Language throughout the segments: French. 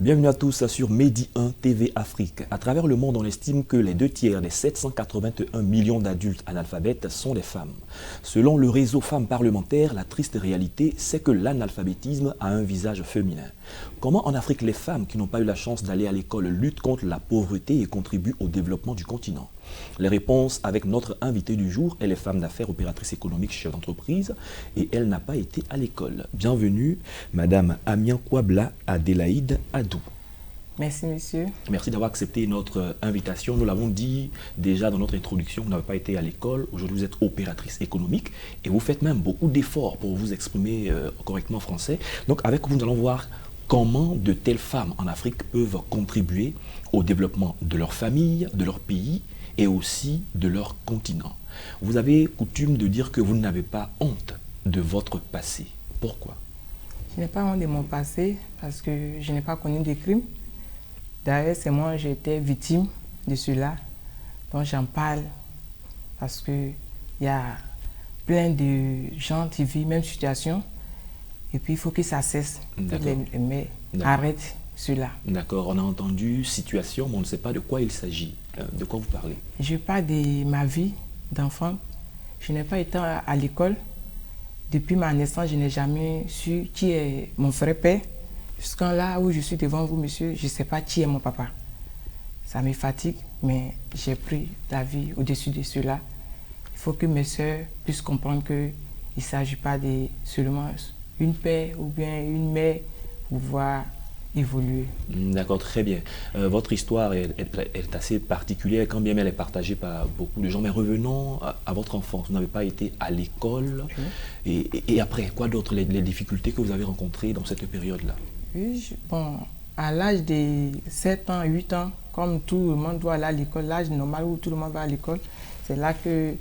Bienvenue à tous sur Medi 1 TV Afrique. À travers le monde, on estime que les 2 tiers des 781 millions d'adultes analphabètes sont des femmes. Selon le réseau Femmes Parlementaires, la triste réalité, c'est que l'analphabétisme a un visage féminin. Comment en Afrique les femmes qui n'ont pas eu la chance d'aller à l'école luttent contre la pauvreté et contribuent au développement du continent? Les réponses avec notre invitée du jour, elle est femme d'affaires, opératrice économique, chef d'entreprise et elle n'a pas été à l'école. Bienvenue, Madame Amiankouabla Adélaïde Adou. Merci, monsieur. Merci d'avoir accepté notre invitation. Nous l'avons dit déjà dans notre introduction, vous n'avez pas été à l'école. Aujourd'hui, vous êtes opératrice économique et vous faites même beaucoup d'efforts pour vous exprimer correctement en français. Donc, avec vous, nous allons voir comment de telles femmes en Afrique peuvent contribuer au développement de leur famille, de leur pays et aussi de leur continent. Vous avez coutume de dire que vous n'avez pas honte de votre passé. Pourquoi? Je n'ai pas honte de mon passé parce que je n'ai pas connu de crimes. D'ailleurs, c'est moi, j'ai été victime de cela. Donc j'en parle parce qu'il y a plein de gens qui vivent la même situation. Et puis il faut que ça cesse. Mais arrête cela. D'accord, on a entendu situation, mais on ne sait pas de quoi il s'agit. De quoi vous parlez? Je parle de ma vie d'enfant. Je n'ai pas été à l'école. Depuis ma naissance, je n'ai jamais su qui est mon vrai père. Jusqu'à là où je suis devant vous, monsieur, je ne sais pas qui est mon papa. Ça me fatigue, mais j'ai pris la vie au-dessus de cela. Il faut que mes soeurs puissent comprendre qu'il ne s'agit pas de seulement une père ou bien une mère pour pouvoir évoluer. D'accord, très bien. Votre histoire est assez particulière, quand bien elle est partagée par beaucoup de gens. Mais revenons à votre enfance. Vous n'avez pas été à l'école. Oui. Et après, quoi d'autre, les difficultés que vous avez rencontrées dans cette période-là? Oui, bon, à l'âge de 7 ans, 8 ans, comme tout le monde doit aller à l'école, l'âge normal où tout le monde va à l'école, c'est là que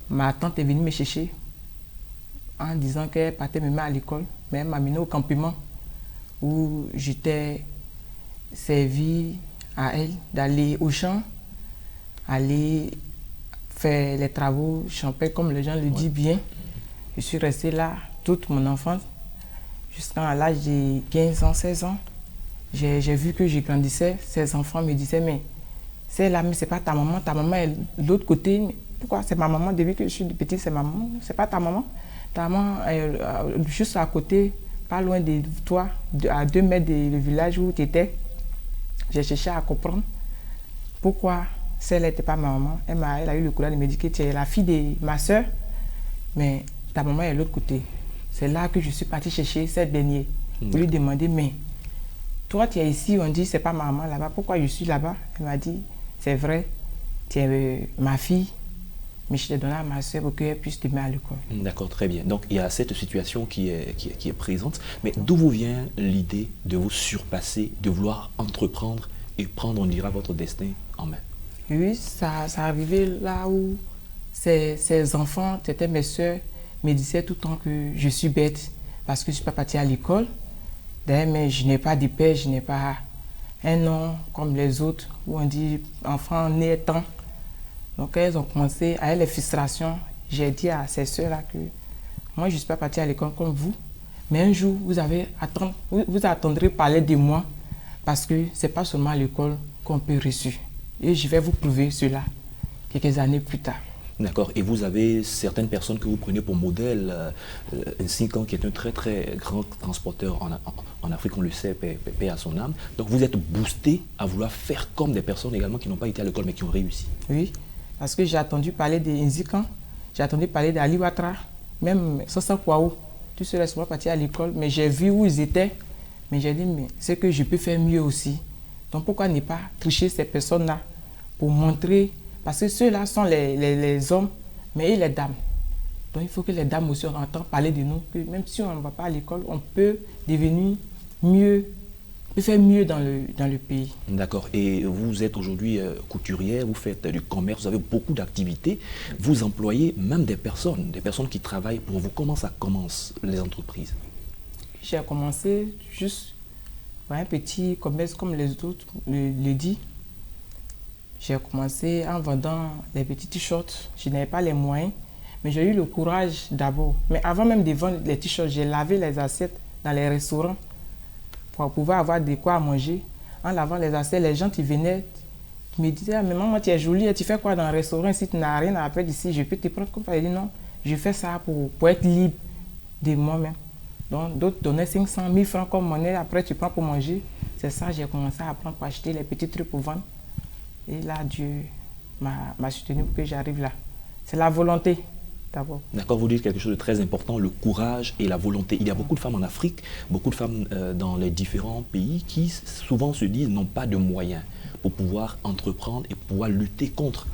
ma tante est venue me chercher en disant qu'elle partait me mettre à l'école, mais elle m'a amené au campement où j'étais servi à elle d'aller au champ, aller faire les travaux champêtres comme les gens le disent bien. Je suis resté là toute mon enfance, jusqu'à l'âge de 15 ans, 16 ans. J'ai vu que je grandissais, ces enfants me disaient, mais c'est là, mais c'est pas ta maman est de l'autre côté. Pourquoi c'est ma maman? Depuis que je suis petite, c'est ma maman, c'est pas ta maman. Ta maman est juste à côté, pas loin de toi, à 2 mètres du village où tu étais. J'ai cherché à comprendre pourquoi celle n'était pas ma maman. Elle a eu le courage de me dire que tu es la fille de ma soeur, mais ta maman est de l'autre côté. C'est là que je suis partie chercher cette dernière pour lui demander, mais toi tu es ici, on dit c'est pas ma maman là-bas, pourquoi je suis là-bas? Elle m'a dit, c'est vrai, tu es ma fille, mais je t'ai donné à ma soeur pour qu'elle puisse te mettre à l'école. D'accord, très bien. Donc il y a cette situation qui est présente, mais d'où vous vient l'idée de vous surpasser, de vouloir entreprendre et prendre, on dira, votre destin en main? Oui, ça arrivait là où ces enfants, c'était mes soeurs, me disaient tout le temps que je suis bête parce que je ne suis pas partie à l'école. D'ailleurs, mais je n'ai pas de père, je n'ai pas un nom comme les autres où on dit enfant né temps. Donc elles ont commencé à les frustrations. J'ai dit à ces soeurs-là que moi je ne suis pas partie à l'école comme vous, mais un jour vous attendrez parler de moi parce que ce n'est pas seulement à l'école qu'on peut réussir. Et je vais vous prouver cela quelques années plus tard. D'accord. Et vous avez certaines personnes que vous prenez pour modèle, Nsinkan qui est un très très grand transporteur en Afrique, on le sait, paix à son âme. Donc vous êtes boosté à vouloir faire comme des personnes également qui n'ont pas été à l'école mais qui ont réussi. Oui, parce que j'ai entendu parler de Nsinkan, j'ai entendu parler d'Ali Ouattara, même Sassa Kouaou. Tous ceux-là sont pas partis à l'école, mais j'ai vu où ils étaient. Mais j'ai dit, mais c'est que je peux faire mieux aussi. Donc pourquoi ne pas tricher ces personnes-là pour montrer. Parce que ceux-là sont les hommes, mais et les dames. Donc il faut que les dames aussi, on entend parler de nous, que même si on ne va pas à l'école, on peut devenir mieux, peut faire mieux dans le pays. D'accord. Et vous êtes aujourd'hui couturière, vous faites du commerce, vous avez beaucoup d'activités. Vous employez même des personnes qui travaillent pour vous. Comment ça commence, les entreprises? J'ai commencé juste par un petit commerce comme les autres le disent. J'ai commencé en vendant des petits t-shirts. Je n'avais pas les moyens, mais j'ai eu le courage d'abord. Mais avant même de vendre les t-shirts, j'ai lavé les assiettes dans les restaurants pour pouvoir avoir de quoi à manger. En lavant les assiettes, les gens qui venaient me disaient, ah, mais maman, tu es jolie, tu fais quoi dans le restaurant si tu n'as rien à faire d'ici, je peux te prendre comme ça. Je dis non, je fais ça pour être libre de moi-même. Donc d'autres donnaient 500 000 francs comme monnaie, après tu prends pour manger. C'est ça, j'ai commencé à prendre pour acheter les petits trucs pour vendre. Et là, Dieu m'a soutenu pour que j'arrive là. C'est la volonté. D'accord, vous dites quelque chose de très important, le courage et la volonté. Il y a beaucoup de femmes en Afrique, beaucoup de femmes dans les différents pays qui souvent se disent n'ont pas de moyens pour pouvoir entreprendre et pouvoir lutter contre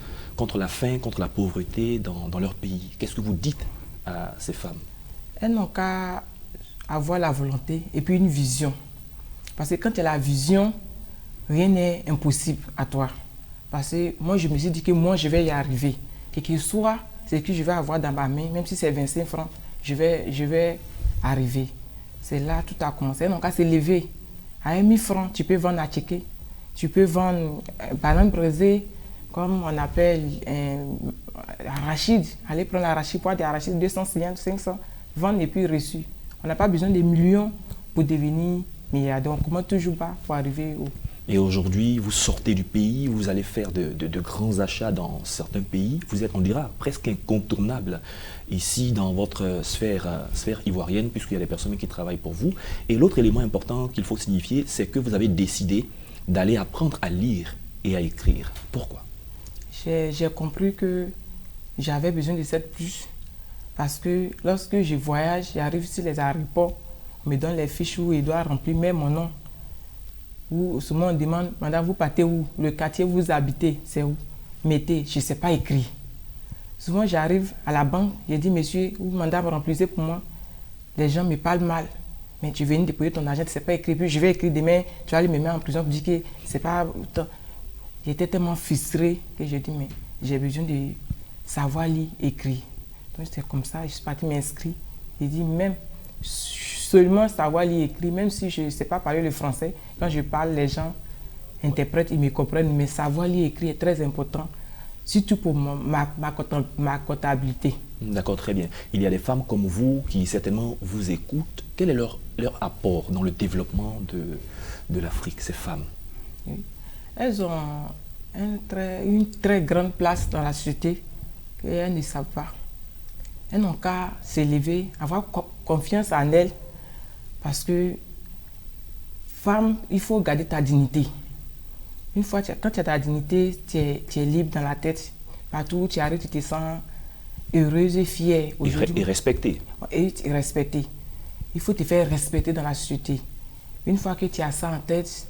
la faim, contre la pauvreté dans leur pays. Qu'est-ce que vous dites à ces femmes? Elles n'ont qu'à avoir la volonté et puis une vision. Parce que quand tu as la vision, rien n'est impossible à toi. Parce que moi, je me suis dit que moi, je vais y arriver. Quel qu'il soit, c'est que je vais avoir dans ma main, même si c'est 25 francs, je vais arriver. C'est là tout a commencé. Donc, à s'élever. À 1 000 francs, tu peux vendre à Tchéké. Tu peux vendre banane braisée, comme on appelle arachide. Aller prendre l'arachide, pour des arachides 200, 500, vendre et puis reçu. On n'a pas besoin de millions pour devenir milliardaire. On commence toujours bas pour arriver au... Et aujourd'hui, vous sortez du pays, vous allez faire de grands achats dans certains pays. Vous êtes, on dira, presque incontournable ici dans votre sphère ivoirienne, puisqu'il y a des personnes qui travaillent pour vous. Et l'autre élément important qu'il faut signifier, c'est que vous avez décidé d'aller apprendre à lire et à écrire. Pourquoi? J'ai compris que j'avais besoin de cette plus. Parce que lorsque je voyage, j'arrive sur les aéroports, on me donne les fiches où il doit remplir même mon nom. Ou souvent on demande, madame, vous partez où? Le quartier où vous habitez, c'est où? Mettez, je ne sais pas écrire. Souvent j'arrive à la banque, je dis, monsieur, ou madame, remplissez pour moi. Les gens me parlent mal. Mais tu viens déposer ton argent, tu ne sais pas écrire. Puis je vais écrire demain, tu vas aller me mettre en prison pour dire que c'est pas autant. J'étais tellement frustré que je dis, mais j'ai besoin de savoir lire, écrire. Donc c'est comme ça, je suis parti m'inscrire. J'ai dit, même seulement savoir lire et écrire, même si je ne sais pas parler le français, quand je parle, les gens interprètent, ils me comprennent, mais savoir lire et écrire est très important, surtout pour ma comptabilité. D'accord, très bien. Il y a des femmes comme vous qui certainement vous écoutent. Quel est leur apport dans le développement de l'Afrique, ces femmes? Oui. Elles ont une très grande place dans la société qu'elles ne savent pas. Elles n'ont qu'à s'élever, avoir confiance en elles, parce que femme, il faut garder ta dignité. Une fois, quand tu as ta dignité, tu es libre dans la tête. Partout où tu arrives, tu te sens heureuse et fière. Et respectée. Et respectée. Il faut te faire respecter dans la société. Une fois que tu as ça en tête,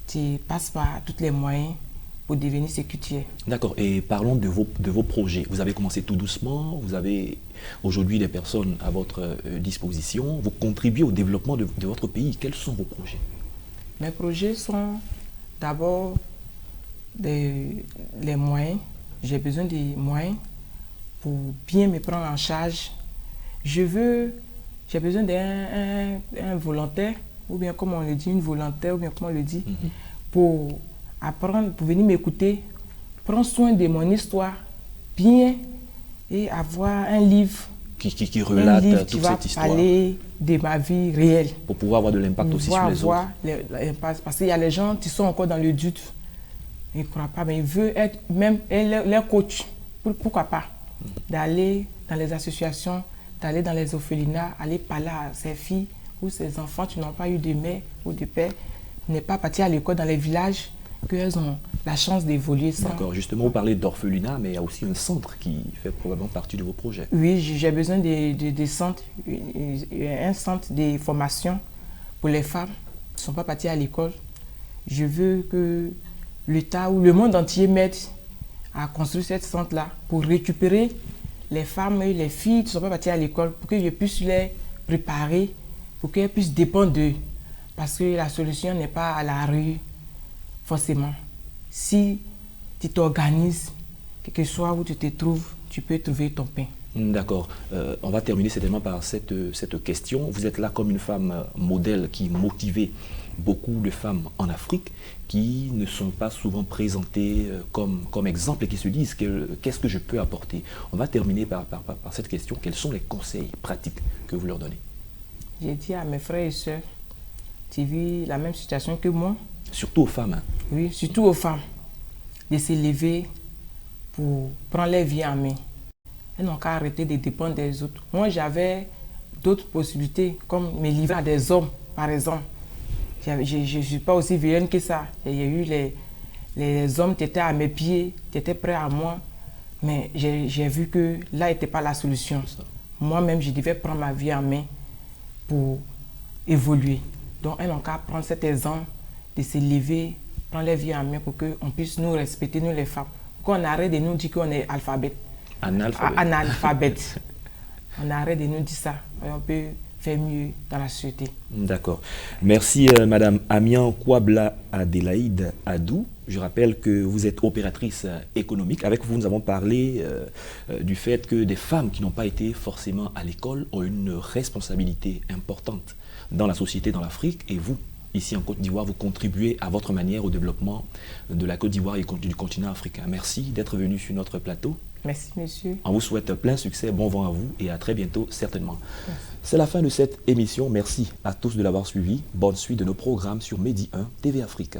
tu passes par tous les moyens pour devenir ce que tu es. D'accord. Et parlons de vos projets. Vous avez commencé tout doucement. Vous avez aujourd'hui des personnes à votre disposition. Vous contribuez au développement de votre pays. Quels sont vos projets? Mes projets sont d'abord les moyens. J'ai besoin des moyens pour bien me prendre en charge. J'ai besoin d'un volontaire, ou bien comme on le dit, une volontaire, ou bien comme on le dit, pour apprendre, pour venir m'écouter, prendre soin de mon histoire, bien, et avoir un livre qui relate toute cette histoire. Parler de ma vie réelle. Pour pouvoir avoir de l'impact aussi sur les autres. Parce qu'il y a les gens qui sont encore dans le doute. Ils ne croient pas, mais ils veulent être même leur coach. Pourquoi pas? D'aller dans les associations, d'aller dans les orphelinats, aller parler à ces filles ou ces enfants qui n'ont pas eu de mère ou de père, n'est pas partir à l'école dans les villages, qu'elles ont la chance d'évoluer sans... D'accord, justement, vous parlez d'orphelinat, mais il y a aussi un centre qui fait probablement partie de vos projets. Oui, j'ai besoin de centres, un centre de formation pour les femmes qui ne sont pas parties à l'école. Je veux que l'État ou le monde entier m'aide à construire ce centre-là pour récupérer les femmes et les filles qui ne sont pas parties à l'école, pour que je puisse les préparer, pour qu'elles puissent dépendre d'eux. Parce que la solution n'est pas à la rue, forcément. Si tu t'organises, quel que soit où tu te trouves, tu peux trouver ton pain. D'accord. On va terminer certainement par cette question. Vous êtes là comme une femme modèle qui motivait beaucoup de femmes en Afrique qui ne sont pas souvent présentées comme exemple et qui se disent qu'est-ce que je peux apporter. On va terminer par cette question. Quels sont les conseils pratiques que vous leur donnez? J'ai dit à mes frères et sœurs qui vivent la même situation que moi. Surtout aux femmes. Hein. Oui, surtout aux femmes. De se lever pour prendre leur vie en main. Elles n'ont qu'à arrêter de dépendre des autres. Moi, j'avais d'autres possibilités, comme me livrer à des hommes, par exemple. Je ne suis pas aussi vilaine que ça. Il y a eu les hommes qui étaient à mes pieds, qui étaient prêts à moi. Mais j'ai vu que là n'était pas la solution. Moi-même, je devais prendre ma vie en main pour évoluer. Donc, elles n'ont qu'à prendre cet exemple de se lever, prendre leur vie en main pour qu'on puisse nous respecter, nous les femmes. Qu'on arrête de nous dire qu'on est analphabète. Analphabète. On arrête de nous dire ça. Et on peut faire mieux dans la société. D'accord. Merci Madame Amian Kouabla Adélaïde Adou. Je rappelle que vous êtes opératrice économique. Avec vous, nous avons parlé du fait que des femmes qui n'ont pas été forcément à l'école ont une responsabilité importante dans la société, dans l'Afrique. Et vous, ici en Côte d'Ivoire, vous contribuez à votre manière au développement de la Côte d'Ivoire et du continent africain. Merci d'être venu sur notre plateau. Merci, monsieur. On vous souhaite plein succès, bon vent à vous et à très bientôt, certainement. C'est la fin de cette émission. Merci à tous de l'avoir suivi. Bonne suite de nos programmes sur Medi 1 TV Afrique.